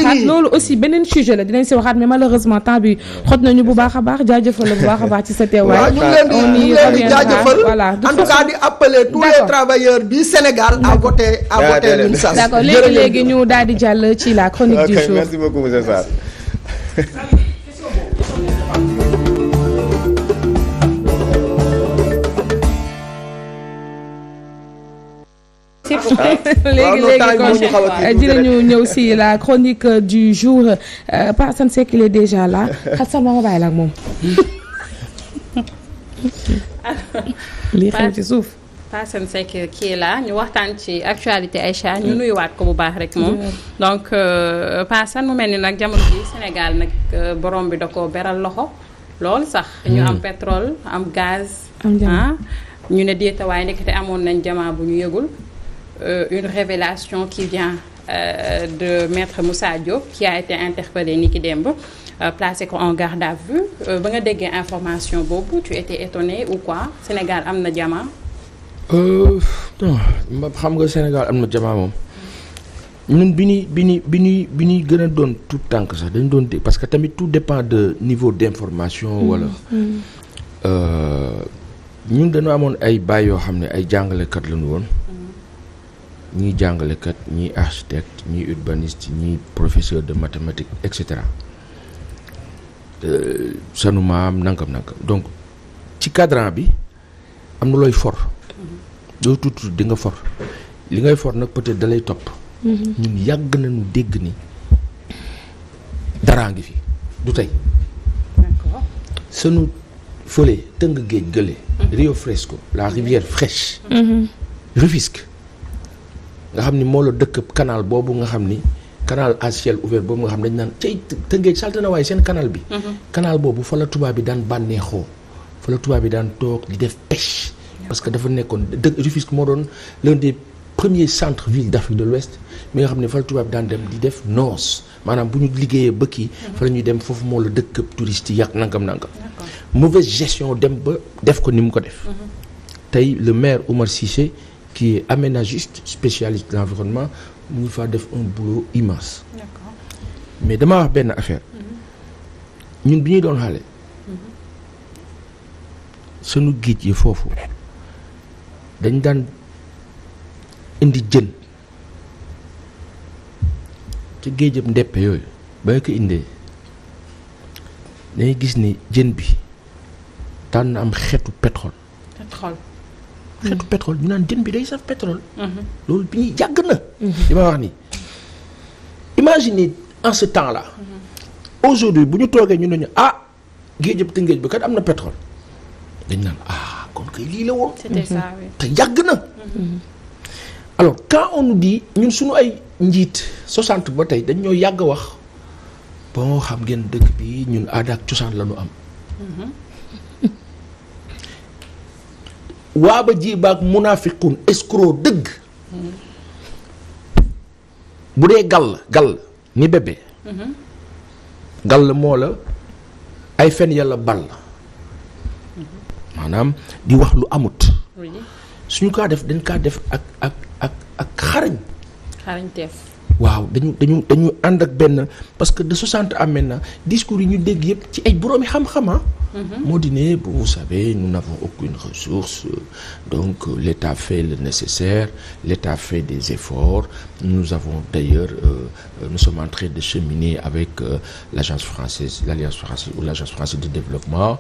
waxaat loolu aussi beneen sujet la dinañ si waxaat mais malheureusement temps bi xot nañu bu baax a baax jaajëfal la bu baax a baax ci sa teewaay. ñu ngi leen di jaajëfal en tout cas di appeler tous les travailleurs du Sénégal à voter l'UNSAS. d'accord léegi ñu daal di jàll ci la chronique du jour. Merci beaucoup monsieur Sarr. léegi kon dinañu ñëw si la chronique du jour Pa Assane Seck il est déjà là xasal ma bàyyi la ak moom. lii xew ci suuf. Pa Assane Seck kii la ñu waxtaan ci actualité Aïcha ñu nuyuwaat ko bu baax rek moom. donc Pa Assane mu mel ni nag jamono ji Sénégal nag borom bi da ko beral loxo lool sax. ñu am pétrole am gaz. ñu ne déeta waaye ndekete amoon nañ jamaa bu ñu yëgul. Une révélation qui vient de maître Moussa Diop qui a été interpellé ni ki démb placé ko en garde à vue ba nga déggee information boobu tu étais étonné ou quoi Sénégal am na diamant. non xam nga Sénégal am na diamant moom ñun bi ñuy gën a doon tout tànk sax dañ doon dégg parce que tamit tout dépend de niveau d'information wala ñun dañoo amoon ay baay yoo xam ne ay jàngalekat lañu woon. ñii jàngalekat ñii architecte ñii urbaniste ñii professeur de mathématiques et cetera sanu maam nangam donc ci cadran bi am na looy for. doo tuuti di nga for li ngay for nag peut-être da lay topp. ñun yàgg nañu dégg ni daraa ngi fi du tey. d'accord sunu fële tëng géej gële. Rio Fresco la rivière fraîche. Rufisque. nga xam ni moo la dëkk canal boobu nga xam ni canal à ciel ouvert boobu nga xam dañ naan cay Tëngéej salte na waaye seen canal bi. canal boobu fa la tubaab bi daan bànneexoo fa la tubaab bi daan toog di def pêche. parce que dafa nekkoon Rufisque moo doon l'un des premiers centres-villes d'Afrique de l'Ouest mi nga xam ne fa la tubaab bi daan dem di def noos maanaam bu ñu liggéeyee ba kii fa la ñuy dem foofu moo la dëkk touriste yi yàq nangam. mauvaise gestion dem ba def ko ni mu ko def. tey le maire Oumar Cissé. qui est aménagiste spécialiste de l'environnement mu ngi faa def un boulot immense. D'accord. mais dama wax benn affaire ñun bi ñuy doon xale sunu géej yi foofu dañ daan indi jën ci géejam ndeppe yooyu ba ko indee dañuy gis ni jën bi daan na am xeetu pétrole. xeetu pétrole ñu naan jën bi day saf pétrole. loolu bi ñuy jàgg na. li ma wax nii imaginez en ce temps là. aujourd'hui bu ñu toogee ñu ne ñu géejëb Tëngéej bi kat am na pétrole dañ naan kon kay lii la woon. c'était ça oui. te yàgg na. alors quand on nous dit ñun suñu ay njiit 60 ba tey dañ ñoo yàgg a wax bon xam ngeen dëkk bi ñun aada ak cosaan la ñu am. waa ba ji baag munaafiqun escroc dëgg. bu dee gàll ni bébé. gàll moo la ay fen yàlla bal maanaam di wax lu amut. suñu kaa def dañ kaa def ak xarañteef. waaw dañu ànd ak benn parce que de 60 à maintenant discours yi ñu dégg yëpp ci ay boroomi xam-xama moo di ne vous savez nous n'avons aucune ressource donc l'État fait le nécessaire l'État fait des efforts nous avons d'ailleurs nous sommes en train de cheminer avec l'Alliance française ou l'Agence française de développement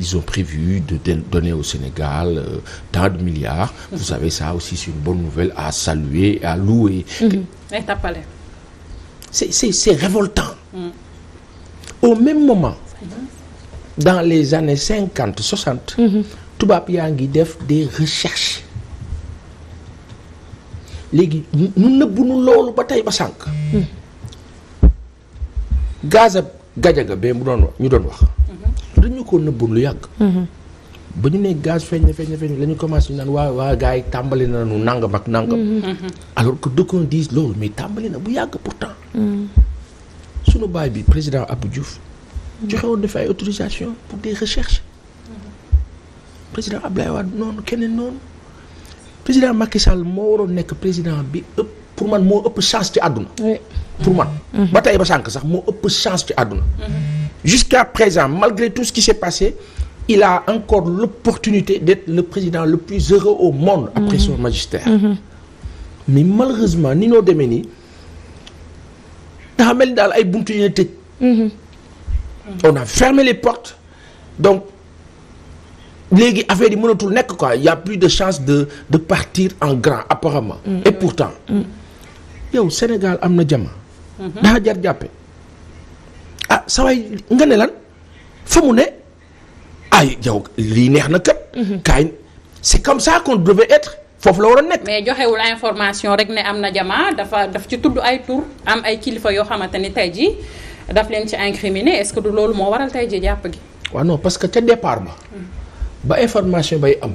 ils ont prévu de donner au Sénégal tant de milliards vous savez ça aussi c'est une bonne nouvelle à saluer et à louer. C'est révoltant. Au même moment dans les années 50 60 tubaab yaa ngi def des recherches léegi nu nëbbu nu loolu ba tey ba sànq Gaza Gajaga ba mu doon ñu doon wax dañu ko nëbbu lu yàgg ba ñu ne gaz feeñ na la ñu commencé ñu naan waa gars yi tàmbali na nu nangam ak nangam alors que d'aucuns disent loolu mais tàmbali na bu yàgg pourtant sunu baay bi président Abdou Diouf joxe woon def ay autorisation pour des recherches président Abdoulaye Wade noonu keneen noonu président Macky Sall moo waroon nekk président bi ëpp pour man moo ëpp chance ci àdduna pour man. ba tey ba sànq sax moo ëpp chance ci àdduna. jusqu'à présent malgré tout ce qui s'est passé il a encore l'opportunité d'être le président le plus heureux au monde après son magistère. mais malheureusement ni noo demee nii dafa mel ni daal ay buntu yu ne tëj. on a fermé les portes donc léegi affaire yi mënatul nekk quoi il y a plus de chance de partir en grand apparemment. et pourtant yow Sénégal am na jama. daa jar jàppe ah sa waay nga ne lan fa mu ne ay yow lii neex na kat. kaay c'est comme ça qu'on devait être. foofu la war a nekk. mais joxewul information rek ne am na jamaa daf ci tudd ay tur am ay kilifa yoo xamante ni tey jii daf leen ci incriminé est-ce que du loolu moo waral tey jii jàpp gi. waaw non parce que ca départ ba information bay am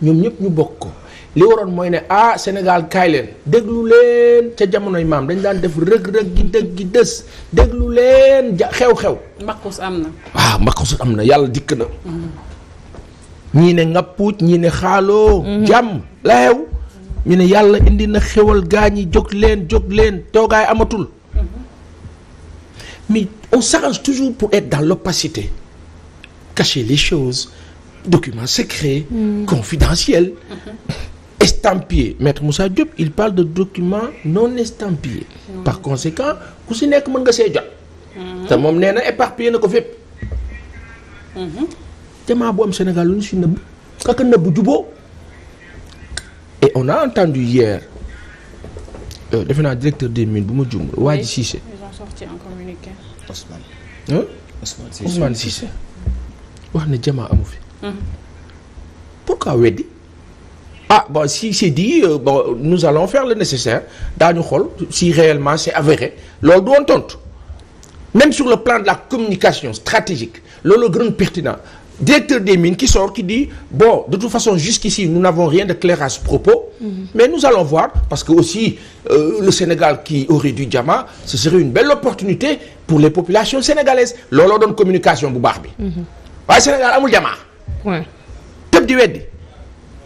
ñoom ñëpp ñu bokk ko li waroon mooy ne Sénégal kaay leen déglu leen ca jamonoy maam dañ daan def rëg-rëg gi dëgg gi dës déglu leen xew-xew. mbaqus am na. waaw mbaqus am na yàlla dikk na. ñii ne ngappuuc ñii ne xaaloo. jàmm la xew ñu ne yàlla indi na xewal gaa ñi jóg leen toogaay amatul. mais on s'arrange toujours pour être dans l'opacité cacher les choses documents secrets. confidentiels. estampillés maître Moussa Diop il parle de documents non estampillés. par conséquent ku si nekk mën nga see jot. te moom nee na éparpillé na ko fépp. jamaa bu am Sénégal lu ñu si nëbb kaka nëbb juboo et on a entendu hier defe naa directeur des mines bu ma jumul waa ji Cissé. ils ont sorti un communiqué. Ousmane Cissé wax ne jamaa amu fi. pourquoi weddi bon si c'est dit nous allons faire le nécessaire daañu xool si réellement c'est avéré loolu du woon tontu même sur le plan de la communication stratégique loolu gën pertinent. Directeur des mines qui sort qui dit bon de toute façon jusqu'ici nous n'avons rien de clair à ce propos. Mais nous allons voir parce que aussi le Sénégal qui aurait du diamant ce serait une belle opportunité pour les populations sénégalaises looloo doon communication bu baax bi. waaye Sénégal amul diamant. point. tëb di weddi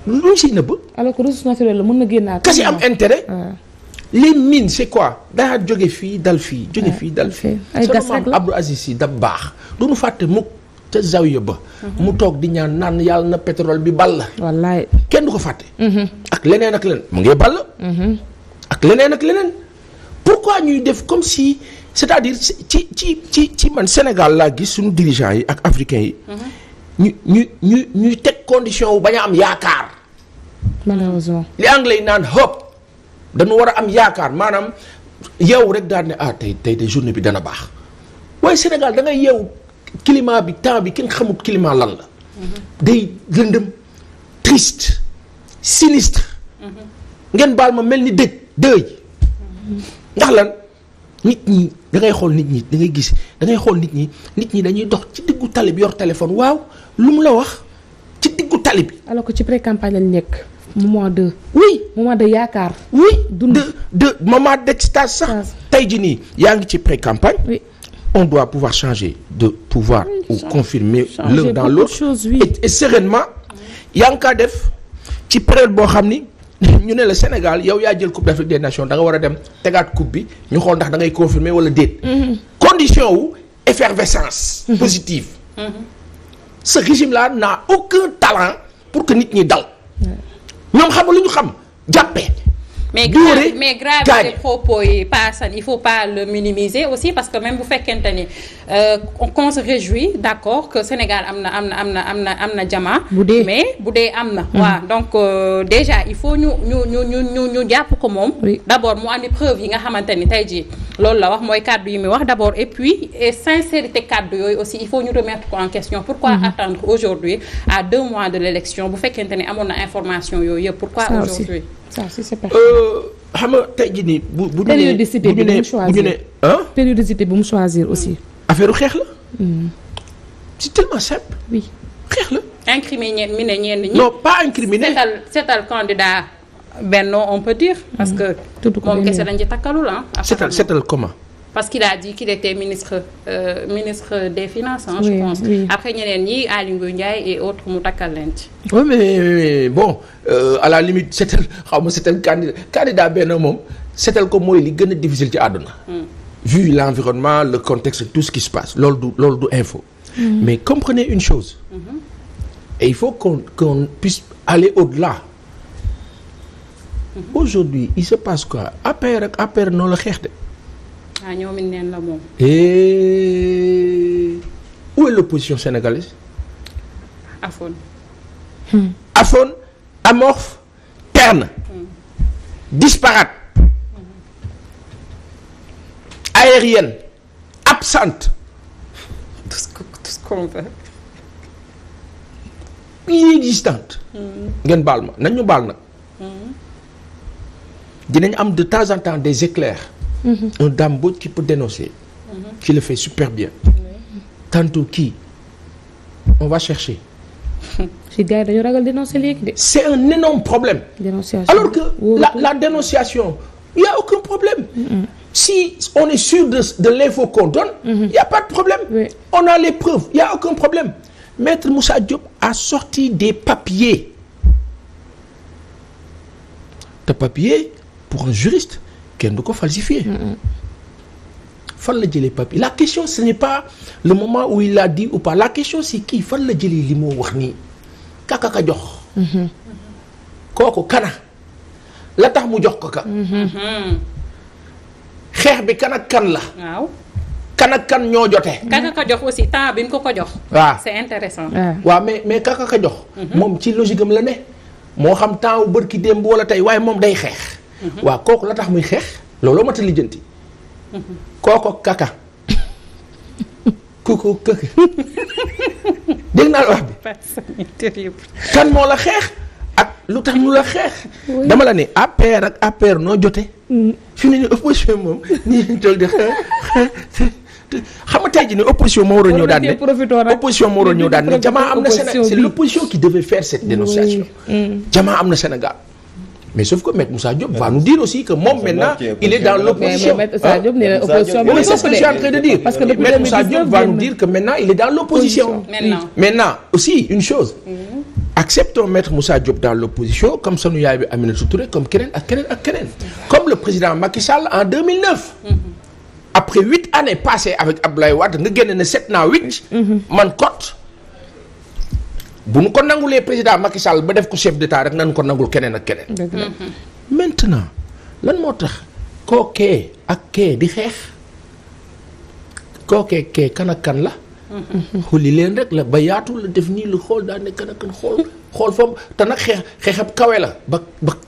lu ñu siy nëbb. alors que ressource naturelle la mën na génnaat. kasi am intérêt. les mines c'est quoi daa jóge fii dal fii. jóge fii dal fii. ay gas rek la Abdou Aziz Sy da baax du ñu fàtte mukk ca zawiya ba mu toog di ñaan naan yàlla na pétrole bi ball. wallaay kenn du ko fàtte. ak leneen ak leneen mu ngi ball. ak leneen ak leneen. pourquoi ñuy def comme si c'est-à-dire ci man Sénégal laa gis suñu dirigeants yi ak africains yi. ñuy teg condition wu bañ a am yaakaar. malheureusement. li anglais yi naan hope dañu war a am yaakaar maanaam yeewu rek daal ne tey de journée bi dana baax waaye Sénégal da ngay yeewu. climat bi temps bi kenn xamut climat lan la. day lëndëm triste sinistre. ngeen baal ma mel ni dëj ndax lan nit ñi da ngay xool nit ñi da ngay gis da ngay xool nit ñi dañuy dox ci diggu tali bi yor téléphone waaw lu mu la wax ci diggu tali bi. alors que ci pré-campagne lañ nekk. moment de. oui moment de yaakaar. oui de moment d'extase sax. tey jii nii yaa ngi ci pré-campagne. oui. on doit pouvoir changer de pouvoir ou confirmer l'un dans l'autre et sereinement yaa ngi kaa def ci période boo xam ni ñu ne la Sénégal yow yaa jël coupe d'Afrique des nations da nga war a dem tegaat coupe bi ñu xool ndax da ngay confirmer wala déet. condition wu effervescence positive. ce régime là n'a aucun talent pour que nit ñi dal. ñoom xam lu ñu xam jàppee. mais grave propos yi paasan il faut pas le minimiser aussi parce que même bu fekkente ni qu'on se réjouit d'accord que Sénégal am na diamant mais bu dee am na waaw donc déjà il faut ñu jàpp ko moom d'abord mu andi preuve yi nga xamante ni tey jii loolu la wax mooy kàddu yi muy wax d'abord et puis sincérité kàddu yooyu aussi il faut ñu remettre ko en question pourquoi attendre aujourd'hui à 2 mois de l'élection bu fekkente ni amoon na information yooyu yëpp pourquoi aujourd'hui ça si c'est xam nga tey jii nii bu périodicité bi mu choisir périodicité bi mu choisir aussi. affaire xeex la. c'est tellement simple. oui xeex la. incriminer ñenn ñi. non pas incriminer. seetal candidat Benno on peut dire. parce que moom kese dañ ci takkalul seetal comment. parce qu'il a dit qu'il était ministre des finances je pense. Après ñeneen ñi Aly Ngouille Ndiaye et autres mu takkal leen ci. oui mais bon à la limite seetal candidat benn moom seetal ko mooy li gën a difficile ci àdduna. vu l'environnement le contexte tout ce qui se passe loolu du info. Mais comprenez une chose. Et il faut qu'on puisse aller au-delà. Aujourd'hui il se passe quoi APR noonu la xeex de. ñoom it neen la moom. Et où est l'opposition sénégalaise? Aphone, amorphe, terne, disparate, aérienne, absente. Tout ce qu'on veut. Inexistante. ngeen baal ma nañ ñu baal nag. dinañ am de temps en temps des éclairs. Un Dame Mbodj qui peut dénoncer. Qui le fait super bien. Tantôt qui on va chercher. si gars yi dañoo ragal dénoncer léegi de. C'est un énorme problème. Dénonciation. Alors que la dénonciation il y a aucun problème. Si on est sûr de l'info qu'on donne. Il y a pas de problème. Oui. On a les preuves il y a aucun problème. Maître Moussa Diop a sorti des papiers. te papier pour un juriste kenn du ko falsifier. fan la jëlee papier la question ce n'est pas le moment où il l'a dit ou pas la question c'est kii fan la jëlee li moo wax nii kaka ka jox. kooku kana la tax mu jox ko ka. xeex bi kan ak kan la. waaw. kan ak kan ñoo jotee. kaka ka jox aussi temps bi mu ko jox. waaw c'est intéressant. waaw mais kaka ka jox. moom ci logique am la ne. moo xam temps wu bërki démb wala tey waaye moom day xeex. waaw kooku la tax muy xeex looloo mat a lijjanti. kooko kaka kooku kaka dégg naa la wax bi. kan moo la xeex ak lu tax ñu la xeex. dama la ne APR ak APR noo jote. fi mu ne nii opposition moom nii lañ toog di xam nga tey jii ne opposition moo waroon ñëw daan ne opposition moo waroon ñëw daan ne jamaa am na Sénégal c'est l'opposition qui devait faire cette dénonciation. jamaa am na Sénégal. mais sauf que Maître Moussa Diop va nous dire aussi que moom maintenant il est dans l'opposition. mais Maître Moussa Diop nee na opposition bi. c'est ce que je suis en train de dire. parce que depuis Maître Moussa Diop va nous dire que maintenant il est dans l'opposition. maintenant aussi une chose. acceptons Maître Moussa Diop dans l'opposition comme sunu yaay bi Aminata Touré comme keneen ak keneen ak keneen. comme le président Macky Sall en 2009. après 8 années passées avec Abdoulaye Wade nga génne ne 7 naa 8. man kot. bu nu ko nangulee président Macky Sall ba def ko chef d'état rek nañu ko nangul keneen ak keneen. maintenant lan moo tax kookee ak kee di xeex kookee kee kan ak kan la. xulli leen rek la ba yaatu la def nii lu xool daal ne kan ak kan xool foofu te nag xeexab kawe la ba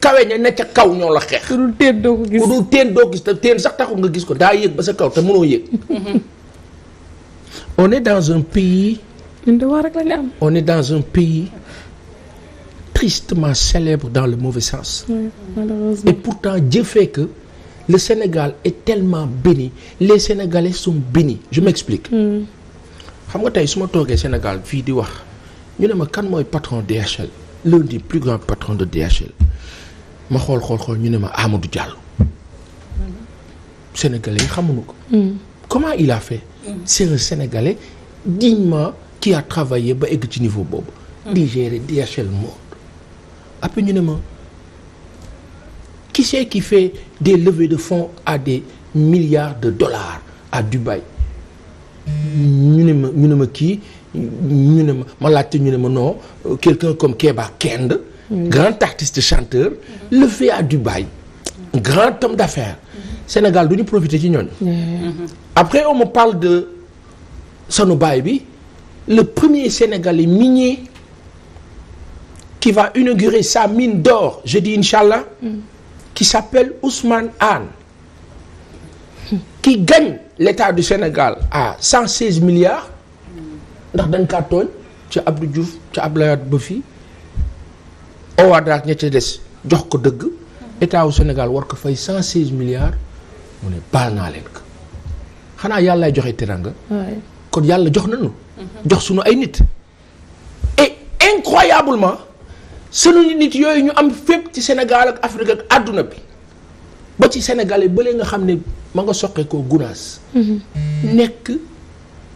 kawe ña ne ca kaw ñoo la xeex. ku dul teen doo ko gis ku dul teen doo gis te teen sax taxul nga gis ko daa yëg ba sa kaw te mënoo yëg. on est dans un pays. on est dans un pays tristement célèbre dans le mauvais sens. Malheureusement. Et pourtant Dieu fait que le Sénégal est tellement béni les Sénégalais sont bénis je m'explique. xam nga tey su ma toogee Sénégal fii di wax ñu ne ma kan mooy patron DHL l'un des plus grands patrons de DHL ma xool ñu ne ma Amadou Diallo. Sénégalais yi xamuñu ko. comment il a fait. c'est un Sénégalais dignement qui a travaillé ba egg ci niveau boobu. di gérer DHL Monde. après ñu ne ma qui c'est qui fait des levées de fonds à des milliards de dollars à Dubaï. ñu ne ma kii ñu ne ma laajte ñu ne ma non quelqu'un comme Keba Kend. grand artiste chanteur. le fait à Dubaï. grand homme d'affaires. Sénégal du ñu profiter ci ñooñu. après on me parle de sanu baay bi. le premier Sénégalais minier qui va inaugurer sa mine d'or je dis Inch'Allah qui s'appelle Ousmane Anne qui gagne l'État du Sénégal à 116 milliards ndax dañ kaa tooñ ca Abdou Diouf ca Abdoulaye Wade ba fii Owad ak ña ca des jox ko dëgg État wu Sénégal war ko fay 116 milliards mu ne baal naa leen ko xanaa yàlla joxe teranga kon yàlla jox nañu jox sunu ay nit et incroyablement sunu nit yooyu ñu am fépp ci Sénégal ak Afrique ak àdduna bi ba ci Sénégalais ba léegi nga xam ne ma nga soqee koo Gounass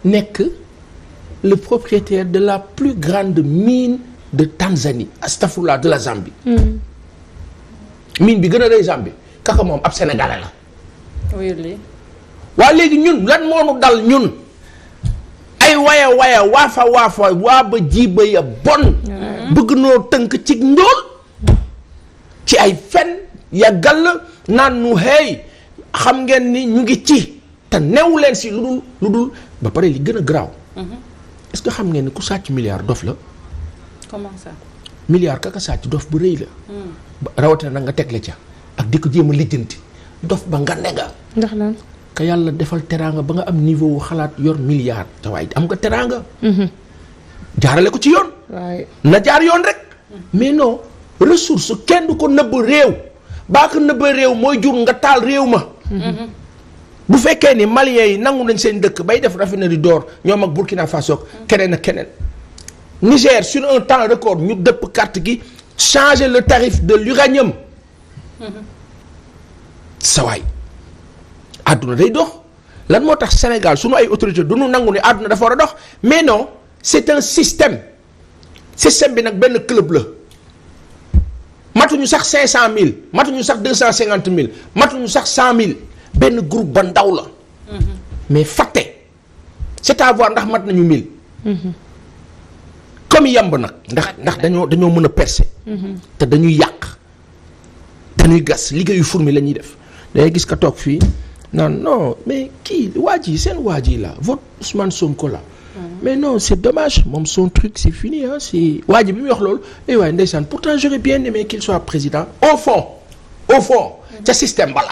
nekk le propriétaire de la plus grande mine de Tanzanie astafurlah de la Zambie mine bi gën a rëy Zambie kaka moom ab Sénégalais la waa léegi ñun lan moo nu dal ñun ay waya waafa waa ba jiiba ya bon bëgg noo tënk ci ndóol ci ay fen ya gàll naan nu hey xam ngeen ni ñu ngi ci te neew leen si lu dul ba pare li gën a garaaw est-ce que xam ngeen ni ku sàcc milliard dof la. comment ça. milliard kaka sàcc dof bu rëy la. rawatina nag nga tegle ca ak di ko jéem a lijjanti dof ba nga ne nga. ndax lan. ka yàlla defal teraanga ba nga am niveau wu xalaat yor milliard te waaye am nga teraanga. jaarale ko ci yoon. waaye na jaar yoon rek. mais non ressource kenn du ko nëbb réew baa ko nëbb réew mooy jur nga taal réew ma. bu fekkee ni Maliens yi nangu nañ seen dëkk bay def raffinerie d'or ñoom ak Burkina Faso keneen ak keneen. Niger sur un temps record ñu dëpp carte gi changer le tarif de l'uranium. sawaay àdduna day dox lan moo tax Sénégal sunu ay autorités du ñu nangu ni àdduna dafa war a dox mais non c'est un système bi nag benn club la matuñu sax 500000 matuñu sax 250000 matuñu sax 100000 benn groupe ba ndaw la. mais fàtte c'est à voir ndax mat nañu 1000. comme yamb nag ndax dañoo mën a percer. te dañuy yàq dañuy gas liggéeyu fourmi la ñuy def dangay gis ka toog fii naan non mais kii waa ji seen waa ji la vote Ousmane Sonko la. mais non c'est dommage moom son truc c'est fini ah c'est waa ji bi muy wax loolu eh waaye ndeysaan pourtant j'aurais bien aimé qu'il soit président au fond ca système bala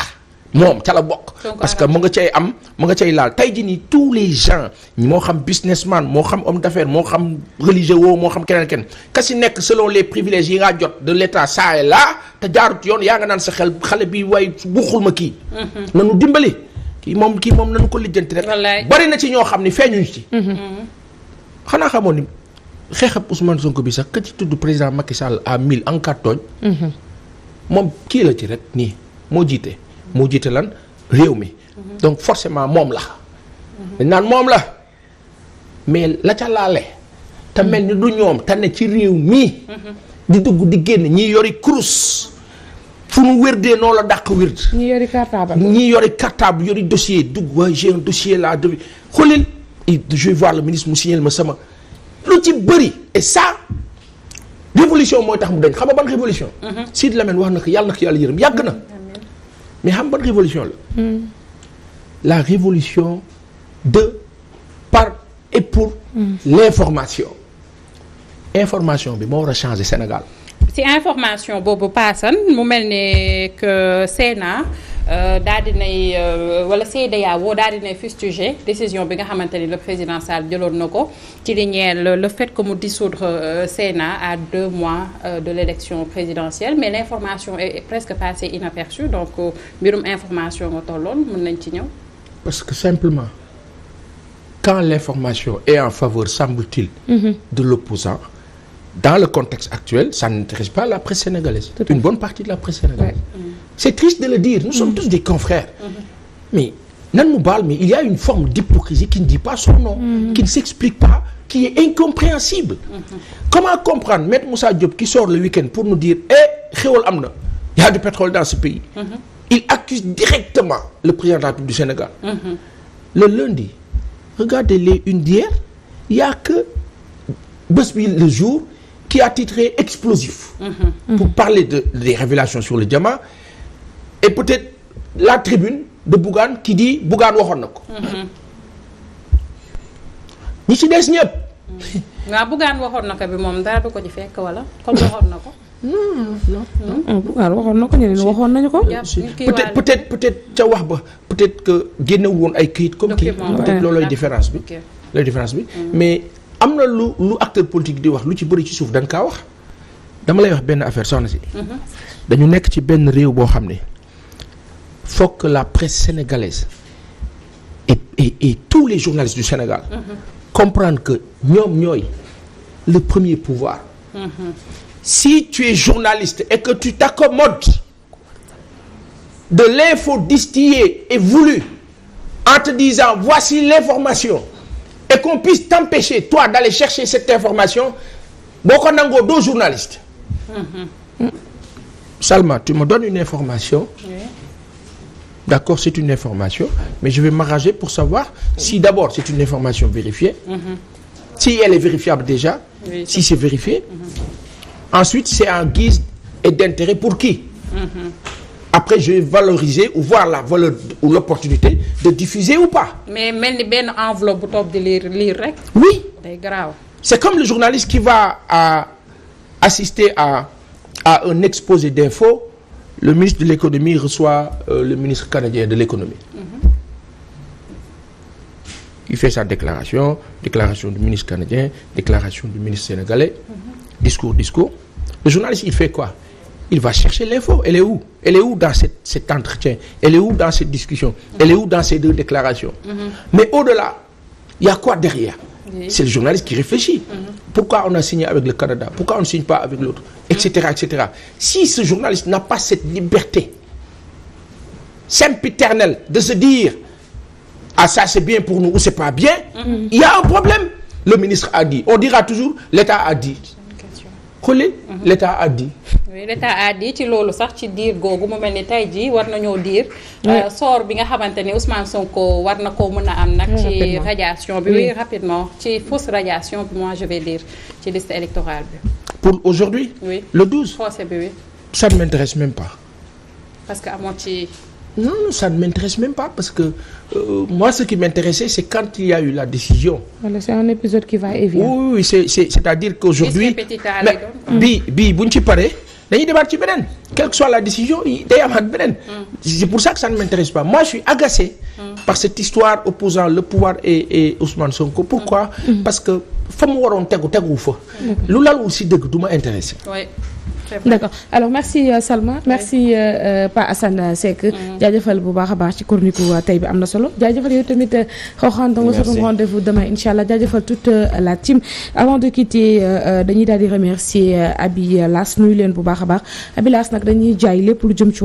moom ca la bokk. parce que mu nga cay laal tey jii nii tous les gens moo xam businessman moo xam homme d'affaires moo xam religieux woo moo xam keneen ka si nekk selon les privilèges yi ngaa jot de l'état ça et là te jaarut yoon yaa nga naan sa xel xale bi waaye buxul ma kii. nanu dimbali kii moom nanu ko lijjanti rek. bari na ci ñoo xam ni feeñuñ ci. xanaa xamoon ni xeexab Ousmane Sonko bi sax ka ci tudd président Macky Sall à 1000 en 4 tooñ. moom kii la ci rek nii moo jiite lan réew mi. donc forcément moom la. dañ naan moom la mais la ca laale. te mel ni du ñoom te ne ci réew mi. di dugg di génn ñii yori kurus fu nu wérdee noonu la dàq wérd. ñii yori cartable yori dossier dugg waaye j'ai un dossier là de xoolil je vais voir le ministre mu signal ma sama lu ci bëri et ça révolution mooy tax mu dañ xam nga ban révolution. Sidy Lamine wax na ko yàlla yërëm yàgg na. mais xam ban révolution la. la révolution de par et pour l'information. information bi moo war a changer Sénégal. ci information boobu paasan mu mel ne que Sénat daal dinay wala CEDEAO daal dinay fustiger décision bi nga xamante ni le président Sall jëloon na ko ci li ñeel le fait que mu dissoudre Sénat à 2 mois de l'élection présidentielle mais l'information est presque passée inaperçue donc mbirum information nga tolloon mën nañ ci ñëw. parce que simplement quand l'information est en faveur semble-t-il de l'opposant dans le contexte actuel ça n'intéresse pas la presse sénégalaise. Une bonne partie de la presse sénégalaise. C'est triste de le dire nous sommes tous des confrères. mais nan mu baal mais il y a une forme d'hypocrisie qui ne dit pas son nom. qui ne s'explique pas qui est incompréhensible. Comment comprendre Maître Moussa Diop qui sort le week-end pour nous dire xéwal am na il y a du pétrole dans ce pays. Il accuse directement le président de la République du Sénégal. Le lundi regardez les unes d'hier il y a que Bës Bi Le Jour qui a titré explosif. Pour parler des révélations sur le diamant et peut-être la tribune de Bougane qui dit Bougane waxoon na ko. ñi ci des ñëpp. waaw Bougane waxoon na ko bi moom dara du ko ci fekk wala comme waxoon na ko. non Bougane waxoon na ko ñeneen waxoon nañu ko. peut-être ca wax ba peut-être que génnewul woon ay këyit comme kii. peut-être loolooy différence bi. looy différence bi mais. am na lu acteur politique di wax lu ci bëri ci suuf dañ kaa wax dama lay wax benn affaire soxna si. dañu nekk ci benn réew boo xam ne faut que la presse sénégalaise et tous les journalistes du Sénégal comprennent que ñoom ñooy le premier pouvoir. Si tu es journaliste et que tu t'accommodes de l'info distillée et voulue en te disant voici l'information et qu'on puisse t'empêcher toi d'aller chercher cette information boo ko nangoo doo journaliste. Salma tu me donnes une information. d'accord, c'est une information, mais je vais m'arranger pour savoir si d'abord c'est une information vérifiée, si elle est vérifiable déjà, si c'est vérifié. Ensuite, c'est en guise et d'intérêt pour qui? Après, je vais valoriser ou voir la valeur ou l'opportunité de diffuser ou pas. Mais mel ni benn enveloppe bu toog di lire rek. Oui. Day graaw. C'est comme le journaliste qui va assister à un exposé d'infos. Le ministre de l'économie reçoit le ministre canadien de l'économie. Il fait sa déclaration du ministre canadien, déclaration du ministre sénégalais, discours. Le journaliste, il fait quoi? Il va chercher l'info. Elle est où? Elle est où dans cet entretien? Elle est où dans cette discussion? Elle est où dans ces deux déclarations? Mais au-delà, il y a quoi derrière? C'est le journaliste qui réfléchit. Pourquoi on a signé avec le Canada? Pourquoi on ne signe pas avec l'autre? Etc., etc. Si ce journaliste n'a pas cette liberté sempiternelle de se dire ah ça c'est bien pour nous ou c'est pas bien, il y a un problème. Le ministre a dit. On dira toujours l'État a dit. Xolli l'État a dit. Oui, l'État a dit ci loolu sax ci diir googu mu mel ni tey jii war nañoo diir sort bi nga xamante ni Ousmane Sonko war na koo mën a am nag ci radiation bi. Oui, rapidement ci fausse radiation bi moi je vais dire ci liste électorale bi. Pour aujourd'hui? Oui. Le 12? Procès bi oui. Ça ne m'intéresse même pas. Parce que amoo ci. Non, ça ne m'intéresse même pas parce que moi ce qui m'intéressait c'est quand il y a eu la décision. Voilà, c'est un épisode qui va et vient. Oui, c'est-à-dire qu'aujourd'hui bii bu ñu ci paree dañuy débattre ci beneen quelle que soit la décision day amaat beneen. C'est pour ça que ça ne m'intéresse pas. Moi je suis agacé par cette histoire opposant le pouvoir et Ousmane Sonko. Pourquoi? Parce que fa mu waroon tegu fa. Lu lal aussi dëgg du ma intéressé. D'accord alors merci Salma merci Pa Assane Seck jaajëfal bu baax a baax ci chronique tey bi am na solo jaajëfal yow tamit xooxaan donc c'est un rendez-vous demain inchallah jaajëfal toute la team avant de quitter dañuy daal di remercier Abi Las nuyu leen bu baax a baax Abi Las nag dañuy jaay lépp lu jëm ci wàllu